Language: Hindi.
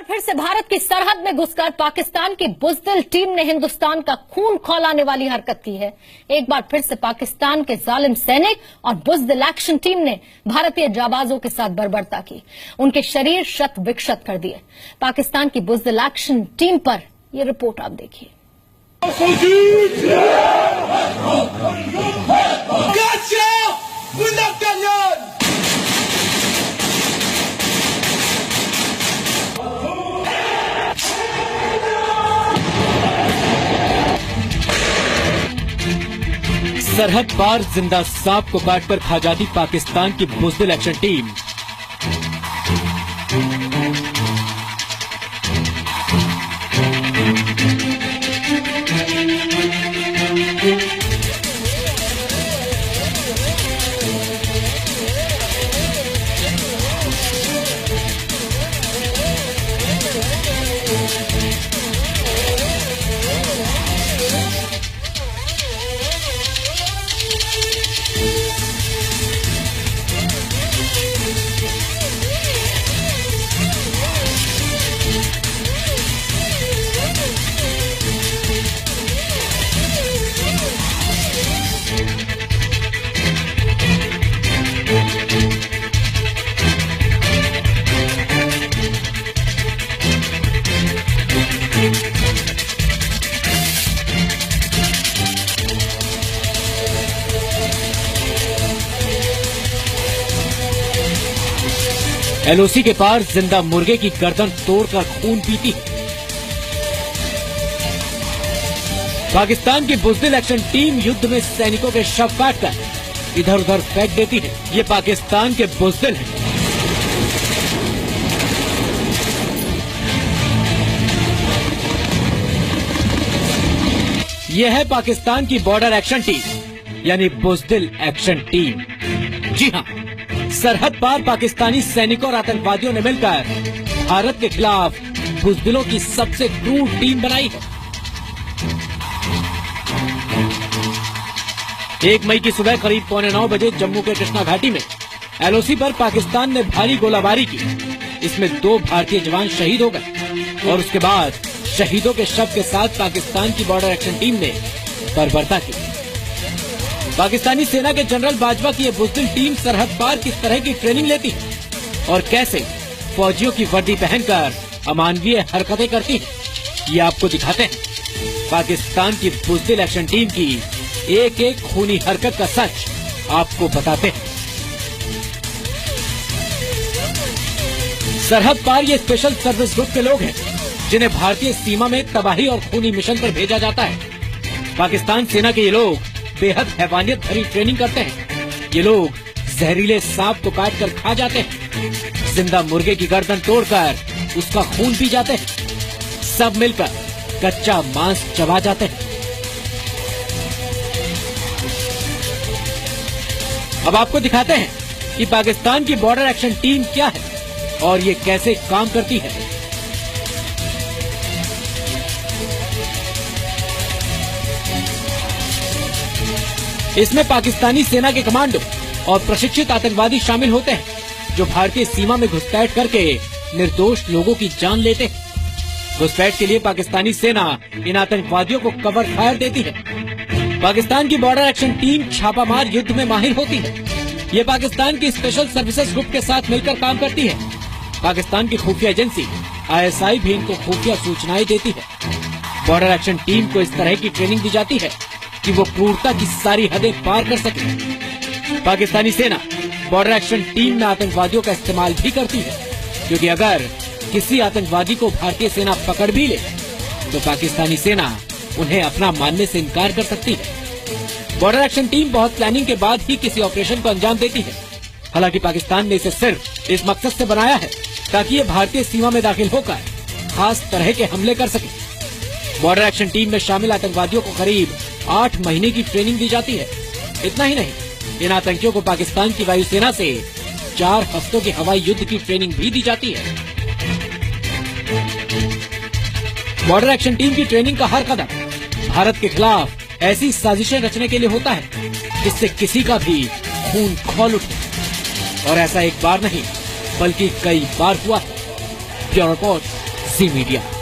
फिर से भारत की सरहद में घुसकर पाकिस्तान की बुज़दिल टीम ने हिंदुस्तान का खून खौलाने वाली हरकत की है। एक बार फिर से पाकिस्तान के जालिम सैनिक और बुज़दिल एक्शन टीम ने भारतीय जाबाजों के साथ बर्बरता की, उनके शरीर शत विक्षत कर दिए। पाकिस्तान की बुज़दिल एक्शन टीम पर यह रिपोर्ट आप देखिए। सरहद पार जिंदा सांप को काटकर खा जाती पाकिस्तान की बुज़दिल एक्शन टीम। एलओसी के पार जिंदा मुर्गे की गर्दन तोड़कर खून पीती है। पाकिस्तान की बुज़दिल एक्शन टीम युद्ध में सैनिकों के शव काटकर इधर उधर फेंक देती है। ये पाकिस्तान के बुज़दिल हैं। यह है पाकिस्तान की बॉर्डर एक्शन टीम यानी बुज़दिल एक्शन टीम। जी हाँ, सरहद पार पाकिस्तानी सैनिकों और आतंकवादियों ने मिलकर भारत के खिलाफ बुज़दिलों की सबसे क्रूर टीम बनाई है। 1 मई की सुबह करीब 8:45 बजे जम्मू के कृष्णा घाटी में एलओसी पर पाकिस्तान ने भारी गोलाबारी की। इसमें 2 भारतीय जवान शहीद हो गए और उसके बाद शहीदों के शव के साथ पाकिस्तान की बॉर्डर एक्शन टीम ने बर्बरता की। पाकिस्तानी सेना के जनरल बाजवा की यह बुज़दिल टीम सरहद पार किस तरह की ट्रेनिंग लेती है और कैसे फौजियों की वर्दी पहनकर अमानवीय हरकतें करती है, ये आपको दिखाते हैं। पाकिस्तान की बुज़दिल एक्शन टीम की एक एक खूनी हरकत का सच आपको बताते हैं। सरहद पार ये स्पेशल सर्विस ग्रुप के लोग हैं जिन्हें भारतीय सीमा में तबाही और खूनी मिशन पर भेजा जाता है। पाकिस्तान सेना के ये लोग बेहद हैवानियत भरी ट्रेनिंग करते हैं। ये लोग जहरीले सांप को काटकर खा जाते हैं, जिंदा मुर्गे की गर्दन तोड़कर उसका खून पी जाते हैं, सब मिलकर कच्चा मांस चबा जाते हैं। अब आपको दिखाते हैं कि पाकिस्तान की बॉर्डर एक्शन टीम क्या है और ये कैसे काम करती है। इसमें पाकिस्तानी सेना के कमांडो और प्रशिक्षित आतंकवादी शामिल होते हैं जो भारतीय सीमा में घुसपैठ करके निर्दोष लोगों की जान लेते हैं। घुसपैठ के लिए पाकिस्तानी सेना इन आतंकवादियों को कवर फायर देती है। पाकिस्तान की बॉर्डर एक्शन टीम छापामार युद्ध में माहिर होती है। ये पाकिस्तान की स्पेशल सर्विसेज ग्रुप के साथ मिलकर काम करती है। पाकिस्तान की खुफिया एजेंसी ISI भी इनको खुफिया सूचनाएं देती है। बॉर्डर एक्शन टीम को इस तरह की ट्रेनिंग दी जाती है कि वो क्रूरता की सारी हदें पार कर सके। पाकिस्तानी सेना बॉर्डर एक्शन टीम में आतंकवादियों का इस्तेमाल भी करती है, क्योंकि अगर किसी आतंकवादी को भारतीय सेना पकड़ भी ले तो पाकिस्तानी सेना उन्हें अपना मानने से इनकार कर सकती है। बॉर्डर एक्शन टीम बहुत प्लानिंग के बाद ही किसी ऑपरेशन को अंजाम देती है। हालांकि पाकिस्तान ने इसे सिर्फ इस मकसद से बनाया है ताकि ये भारतीय सीमा में दाखिल होकर खास तरह के हमले कर सके। बॉर्डर एक्शन टीम में शामिल आतंकवादियों को करीब 8 महीने की ट्रेनिंग दी जाती है। इतना ही नहीं, इन आतंकियों को पाकिस्तान की वायुसेना से 4 हफ्तों की हवाई युद्ध की ट्रेनिंग भी दी जाती है। बॉर्डर एक्शन टीम की ट्रेनिंग का हर कदम भारत के खिलाफ ऐसी साजिशें रचने के लिए होता है जिससे किसी का भी खून खौल उठे। और ऐसा एक बार नहीं बल्कि कई बार हुआ है। ब्यूरो रिपोर्ट, जी मीडिया।